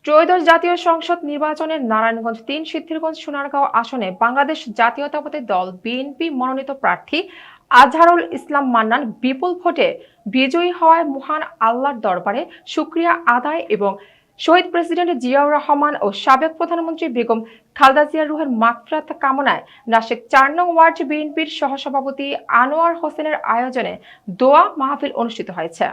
ত্রয়োদশ জাতীয় সংসদ নির্বাচনে নারায়ণগঞ্জ ৩, সিদ্ধিরগঞ্জ, সোনারগাঁও আসনে বাংলাদেশ জাতীয়তাবাদী দল বিএনপি মনোনীত প্রার্থী আজহারুল ইসলাম মান্নান বিপুল ভোটে বিজয়ী হওয়ায় মহান আল্লাহর দরবারে শুকরিয়া আদায় এবং শহীদ প্রেসিডেন্ট জিয়াউর রহমান ও সাবেক প্রধানমন্ত্রী বেগম খালেদা জিয়ার রুহের মাগফিরাত কামনায় নাসিক ৪ নং ওয়ার্ড বিএনপির সহসভাপতি আনোয়ার হোসেনের আয়োজনে দোয়া মাহফিল অনুষ্ঠিত হয়েছে।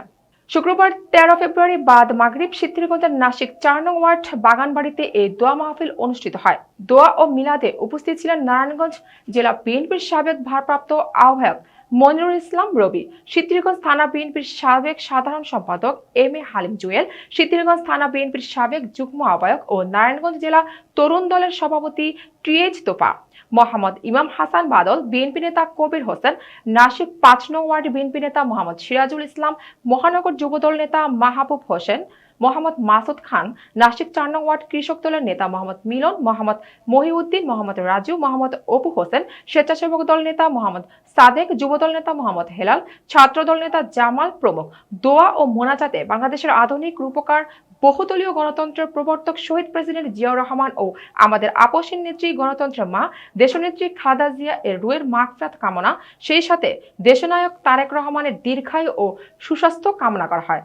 শুক্রবার ১৩ ফেব্রুয়ারি বাদ মাগরিব সিদ্ধিরগঞ্জের নাসিক ৪ নং ওয়ার্ড বাগানবাড়িতে এই দোয়া মাহফিল অনুষ্ঠিত হয়। দোয়া ও মিলাদে উপস্থিত ছিলেন নারায়ণগঞ্জ জেলা বিএনপির সাবেক ভারপ্রাপ্ত আহ্বায়ক মনিরুল ইসলাম রবি, সিদ্ধিরগঞ্জ থানা বিএনপির সাবেক সাধারণ সম্পাদক এম এ হালিম জুয়েল, সিদ্ধিরগঞ্জ থানা বিএনপির সাবেক যুগ্ম আহ্বায়ক ও নারায়ণগঞ্জ জেলা তরুণ দলের সভাপতি টিএইচ তোপা, মোহাম্মদ ইমাম হাসান বাদল, বিএনপি নেতা কবির হোসেন, নাসিক ৫ নং ওয়ার্ড বিএনপি নেতা মোহাম্মদ সিরাজুল ইসলাম, মহানগর যুবদল নেতা মাহবুব হোসেন, মোহাম্মদ মাসুদ খান, নাসিক ৪ নং ওয়ার্ড কৃষক দলের নেতা মোহাম্মদ মিলন, মোহাম্মদ মহিউদ্দিন, মোহাম্মদ রাজু, মোহাম্মদ অপু হোসেন, স্বেচ্ছাসেবক দল নেতা মোহাম্মদ সাদেক, যুবদল নেতা মোহাম্মদ হেলাল, ছাত্রদল নেতা জামাল প্রমুখ। দোয়া ও মোনাজাতে বাংলাদেশের আধুনিক রূপকার বহুদলীয় গণতন্ত্রের প্রবর্তক শহীদ প্রেসিডেন্ট জিয়াউর রহমান ও আমাদের আপসীন নেত্রী গণতন্ত্রের মা দেশনেত্রী খালেদা জিয়া এর রুহের মাগফিরাত কামনা, সেই সাথে দেশনায়ক তারেক রহমানের দীর্ঘায়ু ও সুস্বাস্থ্য কামনা করা হয়।